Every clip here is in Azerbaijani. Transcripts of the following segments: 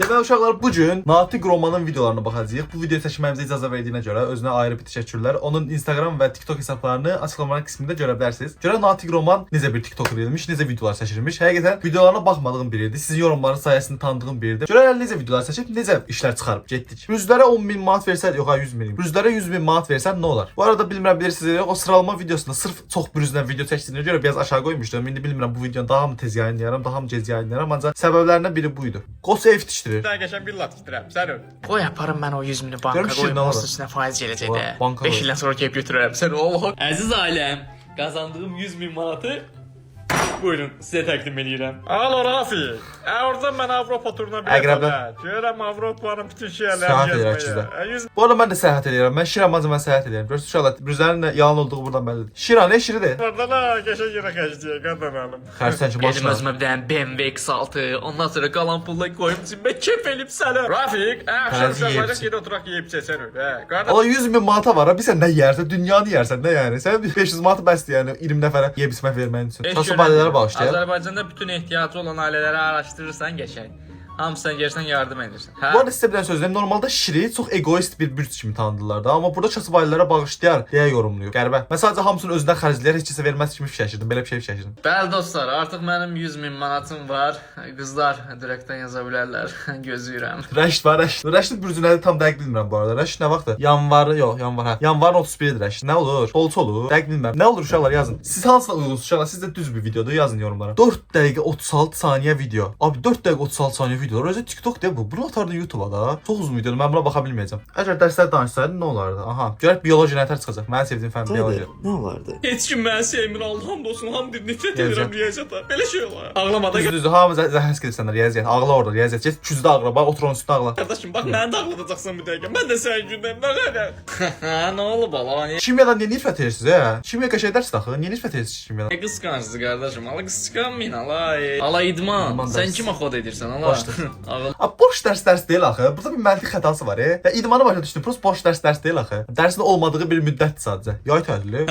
Deməli uşaqlar, bu gün Natiq romanın videolarına baxacağıq. Bu video çəkməyimizə icazə verdiyinə görə özünə ayrı bir təşəkkürlər. Onun Instagram və TikTok hesablarını açıqlamalar qismində görə bilərsiniz. Görə Natiq roman necə bir TikToker edilmiş, necə videolar çəkilmiş. Həqiqətən videolarına baxmadığım biridir. Sizin yorumların sayəsində tanıdığım biridir. Görə necə videolar çəkib, necə işlər çıxarıb getdik. Rüzlərə 10.000 manat versən, yox, 100.000. Rüzlərə 100.000 manat versən nə olar? Bu arada bilmirəm bilirsiniz, o sıralama videosunda sırf çox bürüzdən video çəkdiyinə görə biraz aşağı qoymuşdum. İndi bilmirəm bu videonu daha mı tez yayınlayaram, daha mı gec yayınlayaram, ancaq səbəblərindən biri buydu. Qos ev tikdirir. Geçen bir lat getirəm, sən öl. Qoy aparım mən o 100.000-i banka Görmüşsün, qoyum, nə onun olur? üstünə faiz gələcək də. Banka 5 qoy. ildən sonra gəlib götürərəm. Sən Allah. Əziz ailəm, qazandığım 100.000 manatı buyurun sizə təqdim edirəm. Alo Rafiq, oradan mən Avropa turuna bilet Əqrəbdən. aləm. Görəm Avropanın bütün Səyahət şəhərlərini edirək gezməyə. sizdə. Bu arada mən də səyahət edirəm. Mən Şiramancı mən səyahət edirəm. Görürsünüz uşaqlar, Rüzlərin də yalan olduğu buradan bəllidir. Şira nə şiridir? Oradan ha, geçen yerə xərcləyək, qazanalım. Xərsən ki, Gedim başına. özümə bir dənə BMW X6, ondan sonra qalan pulla qoyum cibimə kef elib sənə. Rafiq, axşam Tərəzi uşaqlara yeyibsin. gedib oturaq yeyib çəksən öl. Qardaş, Ola 100.000 manata var ha, bir sən nə yeyərsən, dünyanı yeyərsən, nə yəni? Sən 500 manat bəsdir yəni 20 nəfərə yeyib içmək verməyin üçün. Çası ailələrə bağışlayır. Azərbaycanda bütün ehtiyacı olan ailələri araşdırırsan geçək. Hamısına gəlsən yardım edirsən. Hə? Bu arada sizə bir dənə söz deyim. Normalda Şiri çox egoist bir bürc kimi tanıdırlar da, amma burada kasıb ailələrə bağışlayar deyə yorumlayır. Qəribə. Mən sadəcə hamısını özündən xərcləyər, heç kəsə verməz kimi fikirləşirdim. Belə bir şey fikirləşirdim. Bəli dostlar, artıq mənim 100.000 manatım var. Qızlar direktdən yaza bilərlər. Gözləyirəm. Rəşd var, Rəşd. Rəşdin bürcü nədir tam dəqiq bilmirəm bu arada. Rəşd nə vaxtdır? Yanvarı yox, yanvar hə. Yanvarın 31-idir Rəşd. Nə olur? Olsa olur. Dəqiq bilmirəm. Nə olur uşaqlar yazın. Siz hansına uyğunsunuz uşaqlar? Sizdə düz bir videodur, yazın yorumlara. 4 dəqiqə 36 saniyə video. Abi 4 dəqiqə 36 saniyə videolar. Özü TikTok deyil bu. Bunu atardın YouTube'a da. Çox uzun videodur. Mən buna baxa bilməyəcəm. Əgər dərslər danışsaydın nə olardı? Aha. Görək biologiya nətər çıxacaq. Mənim sevdiyim fən biologiya. Ne vardı? heç kim məni sevmir, Allahım olsun, hamı nifrət Gələcəm. edirəm riyaziyyata. Belə şey olar. Ağlamada Düzdür, hamı zəhəs gedirsən riyaziyyat. Ağla orada riyaziyyat. Get küzdə ağla. Bax otur onun üstündə ağla. qardaşım, bax məni də ağladacaqsan bir dəqiqə. Mən də sənin gündən nə qədər. Hə, nə olub bala? Kimyadan niyə nifrət edirsiniz hə? Kimya qəşəng dərsdir axı. Niyə nifrət edirsiniz kimyadan? Ne qısqancısın qardaşım? Ala qısqanmayın ala. Ala idman. İdman Sən dərsi. kimə xod edirsən ala? Boş dərs. Ağıl. A boş dərs deyil axı. Burada bir məntiq xətası var. Ya idmanı başa düşdüm. Prosta boş dərs deyil axı. Dərsin olmadığı bir müddətdir sadəcə. Yay tətili.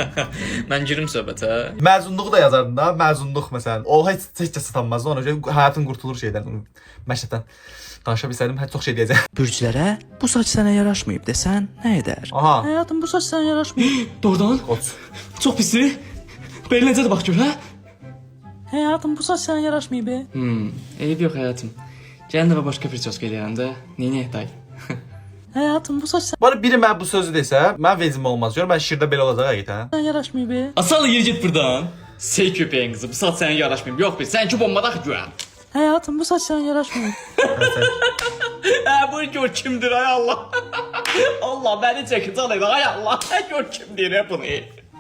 Mən girim söhbətə. Məzunluğu da yazardın da. Məzunluq məsələn. O heç kəs tanımazdı. Ona görə həyatın qurtulur şeydən. Məşqdən danışa bilsəydim hər çox şey deyəcəm. Bürclərə bu saç sənə yaraşmayıb desən nə edər? Aha. Həyatım bu saç sənə yaraşmayıb. Doğrudan? Qoç. Çox pisdir. Belə necədir bax gör, hə? Həyatım bu saç sənə yaraşmayıb. Eyb yox həyatım. Gəlin də başqa bir söz gəlirəm də. Neynə day? Həyatım bu saç Bu arada biri mənə bu sözü desə, mən vecim olmaz. Gör mən şirdə belə olacaq həqiqətən. sənə yaraşmayıb. Asal yer get burdan. Sey köpəyin qızı, bu saat sənə yaraşmayıb. Yox bir, sən ki bombada güya. Həyatım bu saç sənə yaraşmayıb. Hə, bu gör kimdir ay Allah. Allah məni çəkin canım ay Allah. Gör kimdir bunu.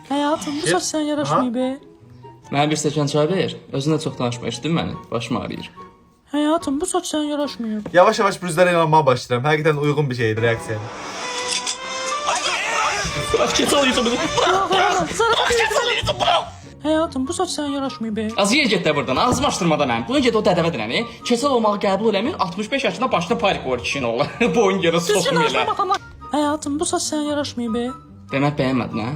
Həyatım bu saç sənə yaraşmayıb. Mənə bir stəkan çay ver. Özünə çox danışma, eşitdin məni? Başım ağrıyır. Həyatım bu saç sənə yaraşmayıb. Yavaş-yavaş bürüzlərə inanmağa başlayıram. Həqiqətən uyğun bir şeydir reaksiya. Başqa çalıyırsan bunu. Həyatım bu saç sənə yaraşmayıb. Az yer get də burdan, ağzımı açdırmadan mən. Bunu get o dədəvə dirəni. Keçəl olmağı qəbul eləmir, 65 yaşında başına parik qoyur kişinin oğlu. Boyun yerə soxum elə. Həyatım bu saç sənə yaraşmayıb. Demək bəyənmədin, hə?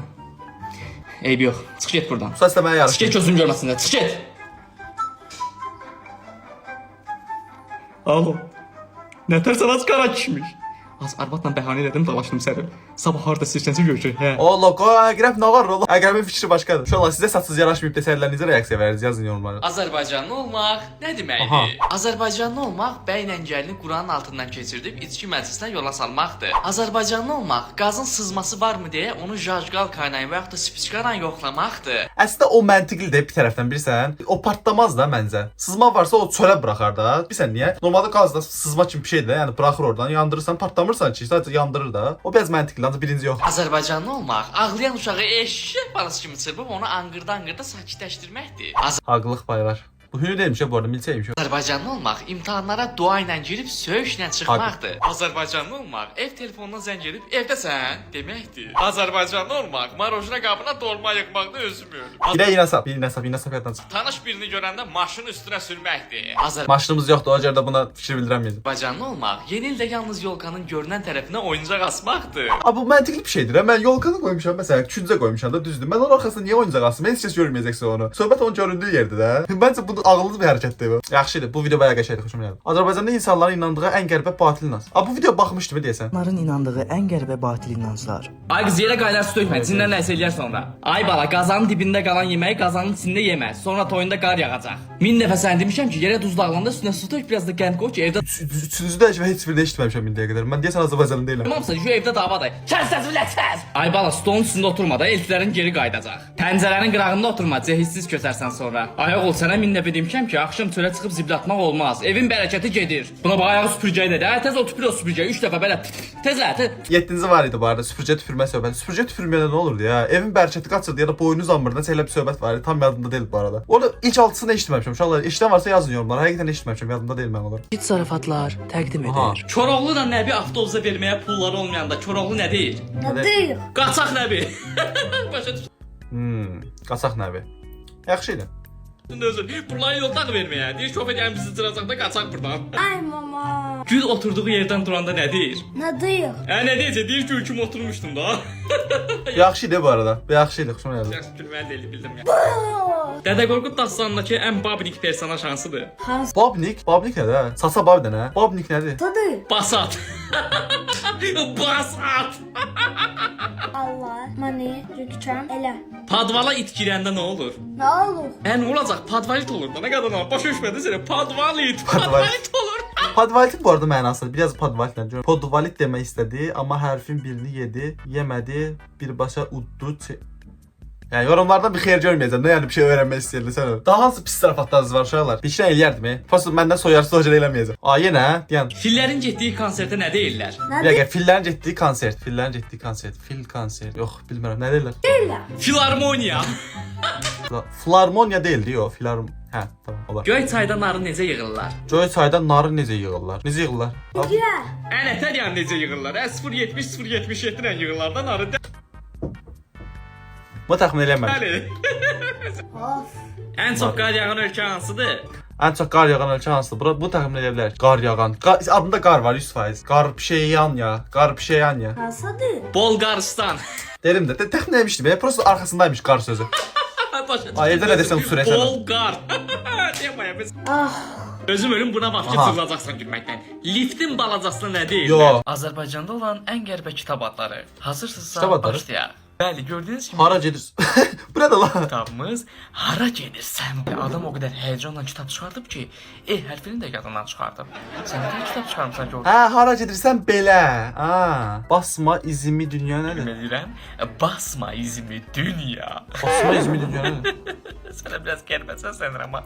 Eyb yox, çıx get burdan. Bu səs də mənə Çıx yarışır. get gözüm görməsin də, çıx get. Alo. Nə tərsən az qara kişmiş. Az arvadla bəhanə elədim, dalaşdım səni. Sabah harda istəyirsənsə görüşək, hə? Allah, əqrəb nə var oğlum? Əqrəbin fikri başqadır. Uşaqlar sizə saçsız yaraşmayıb desələr necə reaksiya verirsiniz? Yazın yorumlara. Azərbaycanlı olmaq nə deməkdir? Azərbaycanlı olmaq bəylə gəlini Quranın altından keçirdib içki məclisinə yola salmaqdır. Azərbaycanlı olmaq qazın sızması varmı deyə onu jajqal qaynayı və yaxud da spiçkayla yoxlamaqdır. Əslində o məntiqlidir bir tərəfdən bilirsən. O partlamaz da məncə. Sızma varsa o çölə buraxar da. Bilirsən niyə? Normalda qazda sızma kimi bir şeydir. Yəni buraxır oradan, yandırırsan, partlamırsan ki, sadəcə yandırır da. O biraz məntiqli, ancaq birinci yox. Azərbaycanlı olmaq ağlayan uşağı eşşək balası kimi çırpıb onu anqırda sakitləşdirməkdir. Haqlıq payı var. Bu hünü deyilmiş ya bu arada, milçəymiş. Azərbaycanlı olmaq imtahanlara dua ilə girib söyüşlə çıxmaqdır. Azərbaycanlı olmaq ev telefonundan zəng edib evdəsən deməkdir. Azərbaycanlı olmaq marojna qabına dolma yığmaqda özümür. Birə inasap yaddan çıx. Tanış birini görəndə maşın üstünə sürməkdir. Maşınımız yoxdur, o görə də buna fikir bildirəməyəcəm. Azərbaycanlı olmaq yeni ildə yalnız yolkanın görünən tərəfinə oyuncaq asmaqdır. Abi bu məntiqli bir şeydir. Mən yolkanı qoymuşam, məsələn, küncə qoymuşam da düzdür. Mən onun arxasında niyə oyuncaq asım? Heç kəs görməyəcəksə onu. Söhbət onun göründüyü yerdə də. Məncə bunu ağıllı bir hərəkətdir bu. Yaxşıdır. Bu video bayağı qəşəngdir, xoşuma gəldi. Azərbaycanda insanların inandığı ən qəribə batil inanc. Bu video baxmışdım deyəsən. Onların inandığı ən qəribə batil inanclar. Ay qız yerə qaynar su tökmə, içindən nəsə eləyər sonra. Ay bala, qazanın dibində qalan yeməyi qazanın içində yemə. Sonra toyunda qar yağacaq. 1000 dəfə sən demişəm ki, yerə duz dağılanda üstünə su tök, biraz da qənd qoy ki, evdə Üçüncü də heç birini eşitməmişəm indiyə qədər. Mən deyəsən Azərbaycanlı deyiləm. Tamamsa şu evdə davadır. Kəs səs bilət səs. Ay bala, stolun üstündə oturma da, elçilərin geri qayıdacaq. Pəncərənin qırağında oturma, cehissiz kösərsən sonra. Ayaq ol, sənə 1000 dəfə demişəm ki, axşam çölə çıxıb zibil atmaq olmaz. Evin bərəkəti gedir. Buna bax ayağı süpürgəyə də. Tez o tüpür o süpürgəyə 3 dəfə belə tezlə. 7-ci var idi bu arada süpürgə tüpürmə söhbəti. Süpürgə tüpürmədə nə olurdu ya? Evin bərəkəti qaçırdı ya da boynu uzanmırdı. Elə bir söhbət var idi. Tam yadımda deyil bu arada. Onu ilk 6-sını eşitməmişəm. Uşaqlar, eşidən varsa yazın yorumlara. Həqiqətən eşitməmişəm. Yadımda deyil mən onları. Hiç zarafatlar təqdim Aha. edir. Koroğlu da nəbi avtobusa verməyə pulları olmayanda Koroğlu nə deyir? Nə Değil. Qaçaq nəbi. Başa düşdün Qaçaq nəbi. Yaxşı idi. özür. Pulları yoldan verməyə. Deyir şofer yəni bizi cıracaq da qaçaq buradan. Ay mama. Gül oturduğu yerdən duranda nə deyir? Ne değil? Ne deyəcək? Deyir ki, hüküm oturmuşdum da. Yaxşı idi bu arada. Yaxşı idi, xoşuma gəldi. Yaxşı gülməli deyil, bildim ya. Dədə Qorqud dastanındakı ən babnik personaj hansıdır? Has. Babnik nədir? Sasa Babnik nə? Babnik nədir? Tadı. Basat. Basat. Allah. Mani. Rükçem. Ele. Padvala it girəndə nə olur? Ne olur? Nə olacaq? Padvalit olur da. Nə qədər var? Başa düşmədin sənə. Padvalit. Padvalit. Padvalit olur. Podvalitin bu arada mənası biraz podvalit nədir? Podvalit demək istədi, amma hərfin birini yedi, yemədi, birbaşa uddu. Yəni yorumlardan bir xeyir görməyəcəm. Nə yəni bir şey öyrənmək istəyirdi sən? Daha hansı pis zarafatlarınız var uşaqlar? Bir şey eləyərdim. Prosta məndən soyarsız o cür eləməyəcəm. Yenə deyən. Fillərin getdiyi konsertə nə deyirlər? Ne Bir dəqiqə, fillərin getdiyi konsert, fillərin getdiyi konsert, fil konsert. Yox, bilmirəm, nə deyirlər? değil? Filarmoniya. Flarmoniya deyildi o, filarm. Hə, tamam, olar. Göyçayda narı necə yığırlar? Göyçayda narı necə yığırlar? Necə yığırlar? Güzel. Ənətər yəni necə yığırlar? 070 077 ilə yığırlar da narı. Bu təxmin eləmədim. Bəli. Of. Ən çox qar yağan ölkə hansıdır? Ən çox qar yağan ölkə hansıdır? Bu təxmin edə bilərik. Qar yağan. Adında qar var 100%. Qar pişeyan ya. Qar pişeyan ya. Hasadı. Bolqaristan. Derim də təxmin etmişdim. Prosta arkasındaymış qar sözü. Ay, evdə nə desəm sürəsən. Bolqar. Demaya biz. Ah. Özüm ölüm buna bax ki, Aha. cırılacaqsan gülməkdən. Liftin balacasına nə deyirlər? Yo. Azərbaycanda olan ən qəribə kitab adları. Hazırsınızsa Kitab adları? başlayaq. Bəli, gördüyünüz kimi Hara gedirsən? Bu nədir lan? kitabımız Hara gedirsən? Adam o qədər həyəcanla kitab çıxardıb ki, hərfini də yadından çıxardıb. Sən nə kitab çıxarmısan gördün? Hə, hara gedirsən belə. Basma izimi dünya nədir? Bilirəm. Basma izimi dünya. Basma izimi dünya nədir? Sənə biraz qəribə sənir amma.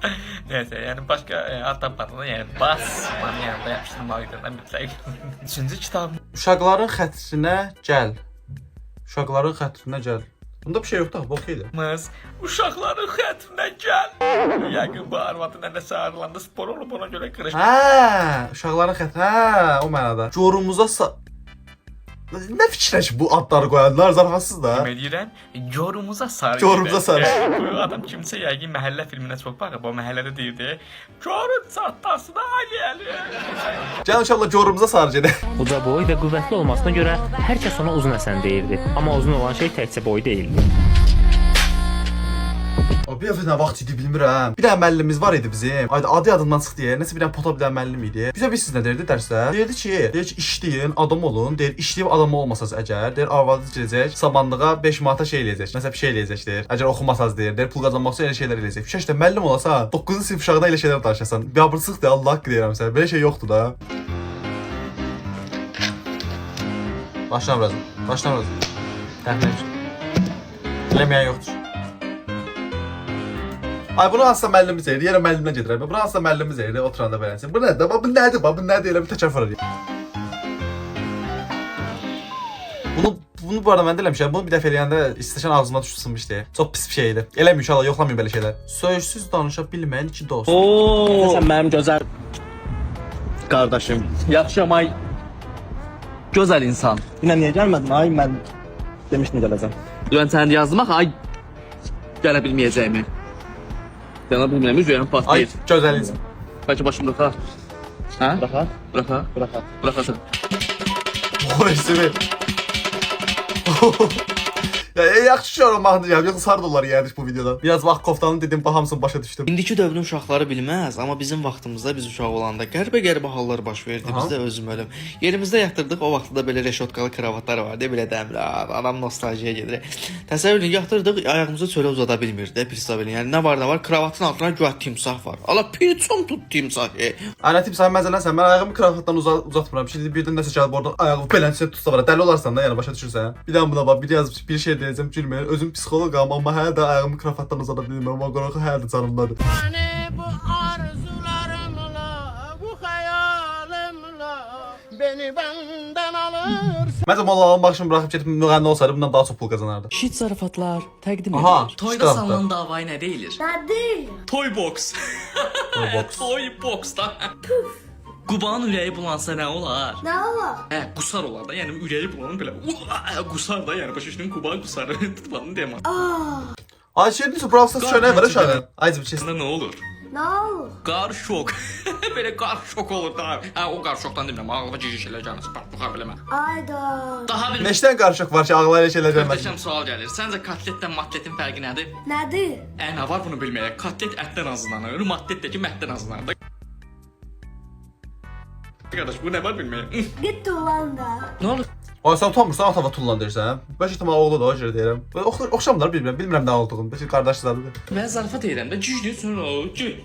Nəysə, yəni başqa ad tapmadın, yəni basmanın yanında yapışdırmaq idəndən bitlək. Üçüncü kitab. Uşaqların xətrinə gəl. Uşaqların xətrinə gəl. Bunda bir şey yoxdur, bu okeydir. Uşaqların xətrinə gəl. Yəqin bu arvadın nəsə ayrılanda spor olub ona görə qırış. Uşaqların xətrinə, o mənada. Yorumuza nə fikirləş bu adları qoyanlar zarafatsız da. Demək deyirəm, yorumuza sarı. Yorumuza sarı. Bu adam kimsə yəqin məhəllə filminə çox baxıb, o məhəllədə deyirdi. Görün çattasına gəlir. Gəlin uşaqlar yorumuza sarı gedək. Uca boy və qüvvətli olmasına görə hər kəs ona uzun Həsən deyirdi. Amma uzun olan şey təkcə boy deyildi. Bir dəfə nə vaxt idi bilmirəm. Bir dənə müəllimimiz var idi bizim. Adı yadımdan çıxdı ya. Nəsə bir dənə pota bir dənə müəllim idi. Bizə bilirsiniz nə deyirdi dərsdə? Deyirdi ki, işləyin, adam olun. Deyir, işləyib adam olmasaz əgər, deyir, arvadınız gedəcək, samanlığa 5 manata şey eləyəcək. Nəsə bir şey eləyəcək deyir. Əgər oxumasaz deyir, pul qazanmaq üçün elə şeylər eləyəcək. Fikir işte müəllim olasan, 9-cu sinif uşağına elə şeylər danışasan. Biabırçılıqdır, Allah haqqı deyirəm sənə. Belə şey yoxdur da. Başlam razı. Təxmin eləməyən yoxdur. Ay bunu hansısa müəllimimiz eləyir, yenə müəllimlə gedirəm. Bunu hansısa müəllimimiz eləyir, oturanda beləsin. Bu nədir? Bu nədir? Bu nədir? Elə bir təkəffür eləyir. Bunu bu arada mən də eləmişəm. Bunu bir dəfə eləyəndə istəşən ağzıma düşsünmüşdü. Çox pis bir şeydi. Eləmir inşallah, yoxlamayın belə şeylər. Söhürsüz danışa bilməyən iki dost. Sən mənim gözəl qardaşım. Yaxşıyam ay. Gözəl insan. Yine niyə gəlmədin? Ay mən demişdim gələcəm. Mən səni yazdım axı ay gələ bilməyəcəyimi. Gələ bilmirəm, üzəyəm Ay, patlayır. gözəl insan. Bəlkə başım bıraxa. Hə? Bıraxa. Bıraxasın. Oy, Sivil. Ya yaxşı şey olmaqdı ya. Yoxsa sardılar yerdik bu videodan. Biraz vaxt koftanın dedim hamısını başa düşdüm. İndiki dövrün uşaqları bilməz, amma bizim vaxtımızda biz uşaq olanda qəribə hallar baş verdi. Aha. Biz də özüm ölüm. Yerimizdə yatırdıq, o vaxtda belə reşotkalı kravatlar vardı, belə dəmir. Adam nostaljiya gedir. Təsəvvür edin, yatırdıq, ayağımızı çölə uzada bilmirdi, pis bilin. Yəni nə var nə var, kravatın altına güya timsah var. Allah piçum tut timsah. Ana tip sən məsələn sən mən ayağımı kravatdan uzatmıram. Şimdi birdən nəsə gəlib oradan ayağımı beləncə tutsa var. Dəli olarsan da, yəni başa düşürsən. Bir də buna bax, bir yazmış, bir şey deyəcəm, gülməyin. Özüm psixoloqam, amma hələ də ayağımı kravatdan uzada bilmirəm. Amma qorxu hələ də canımdadır. Bu arzularımla, bu hayalimla beni benden alırsın. Məncə mollaların başını buraxıb gedib müğənni olsaydı bundan daha çox pul qazanardı. Şit zarafatlar təqdim Aha. edilir. Toyda salınan davaya nə deyilir? Nadir. Toy box. box. Toy box da. Qubanın ürəyi bulansa nə olar? Ne olur? Qusar olar da, yəni ürəyi bulanır belə. Qusar da, yəni başa düşdün, Quban qusar. Tutmadın demə. Ay şey deyirsə, Brawl Stars şöyle var aşağıya. Ay bir şey. Nə olur? Ne olur? Qar şok. Belə qar şok olur da. Hə, o qar şokdan demirəm. Ağlıma cici şeylər gəlməsin. Bax biləmə. Ayda. Daha bir Neçdən qarışıq var ki, ağlayla şeylər gəlməsin. möhtəşəm sual gəlir. Səncə kotletdən matletin fərqi nədir? Nedir? Nə var bunu bilməyə? Kotlet ətdən hazırlanır, matlet də ki mətdən hazırlanır. Qardaş, bu nə var bilməyə? Git ulan da. Nə olur? Ay sən utanmırsan, atava tullandırsan. Bəs ihtimal oğlu da o cür deyirəm. Oxşamlar bilmirəm nə olduğunu. Bəs qardaşlarıdır. Mən zarafat edirəm də güclü sonra o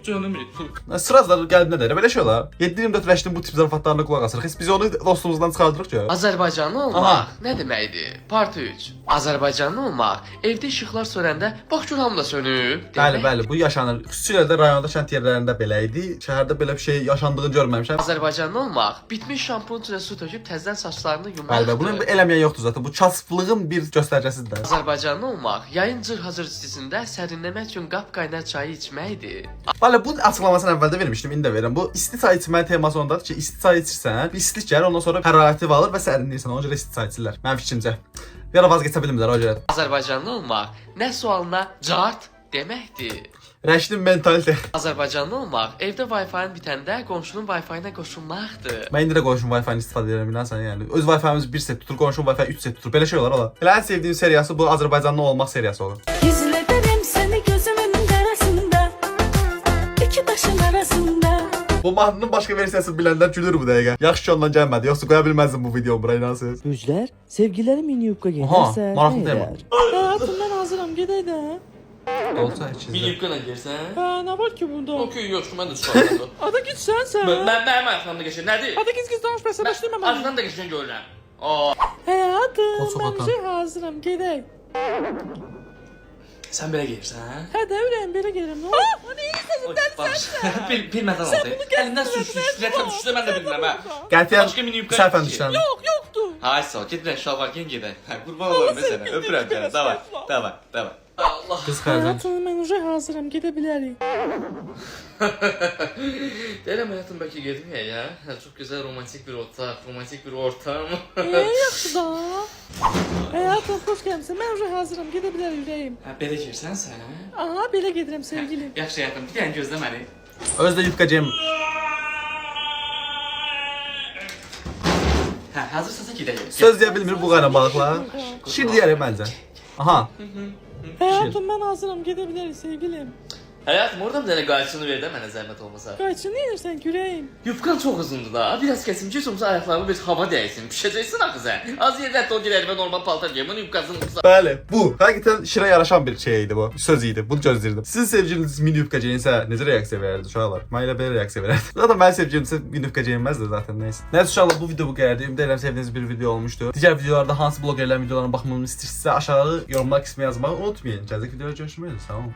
canım bir. Sırazlar gəlib nə deyir? Belə şey olar. 7-24 rəşdin bu tip zarafatlarına qulaq asırıq. Biz onu dostumuzdan çıxardırıq ki. Azərbaycanlı olmaq Aha. nə deməkdir? Part 3. Azərbaycanlı olmaq evdə işıqlar sönəndə bax gör hamı da sönüb. Bəli, bu yaşanır. Xüsusilə də rayonda kənd yerlərində belə idi. Şəhərdə belə bir şey yaşandığını görməmişəm. Azərbaycanlı olmaq bitmiş şampun içinə su töküb təzədən saçlarını Bəli, yumaqdır. bunu eləməyən yoxdur zaten. Bu kasıblığın bir göstəricəsidir. Azərbaycanlı olmaq yayın cır hazır istisində sərinləmək üçün qap-qaynar çayı içməkdir. Bəli, bunun açıqlamasını əvvəldə vermişdim, indi də verirəm. Bu isti çay içməyin teması ondadır ki, isti çay içirsən, bir istilik gəlir, ondan sonra hərarəti alır və sərinləyirsən. Ona görə isti çay içirlər. Mənim fikrimcə. Bir ara vazgeçə bilmirlər o görə. Azərbaycanlı olmaq nə sualına cart deməkdir. Rəşdin mentalite. Azərbaycanlı olmaq evdə Wi-Fi-ın bitəndə qonşunun Wi-Fi-nə qoşulmaqdır. Mən indi də qonşum Wi-Fi-ni istifadə edirəm, bilirsən, yəni. Öz Wi-Fi-miz 1 set tutur, qonşum Wi-Fi 3 set tutur. Belə şey olar ola. Elə ən sevdiyim seriyası bu Azərbaycanlı olmaq seriyası olur. Gizlederim seni gözümün arasında, iki taşın arasında. Bu mahnının başqa versiyasını bilənlər gülür bu dəqiqə. Yaxşı ki ondan gəlmədi, yoxsa qoya bilməzdim bu videonu bura, inansınız. Güzlər, sevgiləri mini yubka Aha, geyinərsə maraqlı nə tema. edər? Hayatım ben hazırım gidelim de. Olsa içində. Minibqana girsən? Ne var ki bunda? Okey, yox, mən də sualım. Ada git sen. Mənim arxamda keçir. Nədir? Hadi giz danış ben sana başlayayım hemen. Arxamda keçən görürəm. Hayatım O çok ben atan. şey hazırım gidelim. Sən belə geyirsən? Hadi öyle biri gelirim. Ne olur? Hadi iyi sesin. Bilmədən oldu. Əlindən sürüşdü, düşdü, mən də bilmirəm hə. Gəltiyən Başqa mini yubka səhvən ki. düşən. Yok yoktu. Hay sağ ol, gedirəm şalvar giyin gedək. Qurban olurum mən sənə. Öpürəm səni. Davay. Allah. Qız xərzən. Hayatım ben уже hazırım gidebilirim. Deyirəm həyatım bəlkə getməyək ya. Çox gözəl romantik bir otaq, romantik bir ortam. Yaxşı da. Hayatım hoş gelmişsin. Ben уже hazırım gidebilirim yüreğim. Belə girsən sən? Aha belə gedirəm sevgilim. Yaxşı həyatım, bir dənə gözlə məni. Özdə yubkacıyım. Hazırsansa gedək. Söz deyə bilmir bu qayna balıqlar. Şir deyərəm məncə. Aha. Hayatım ben hazırım gidebilirim sevgilim. Həyatım, orada bir dənə qayçını ver də mənə zəhmət olmasa. Kaçın ne yersen yüreğim. Yufqan çox uzundur da. Biraz kəsim ki, olmasa ayaqlarıma bir hava dəysin. Pişəcəksin axı sən. Az yerdə o girərimə normal paltar geyim. Bunun yufqasını qısa. Bəli, bu həqiqətən şirə yaraşan bir şey idi bu. Söz idi. Bunu gözləyirdim. Sizin sevgiliniz mini yubka geyinsə necə reaksiya verərdi uşaqlar? Mən elə belə reaksiya verərdim. Zaten mənim sevgilim isə mini yubka geyinməzdi zaten, nəysə. Nəysə uşaqlar, bu video bu qədərdir. Ümid edirəm sevdiyiniz bir video olmuşdu. Digər videolarda hansı bloqerlərin videolarına baxmamı istəyirsinizsə aşağı yorumlar qisminə yazmağı unutmayın. Gələcək videoda görüşmək üzrə. Sağ olun.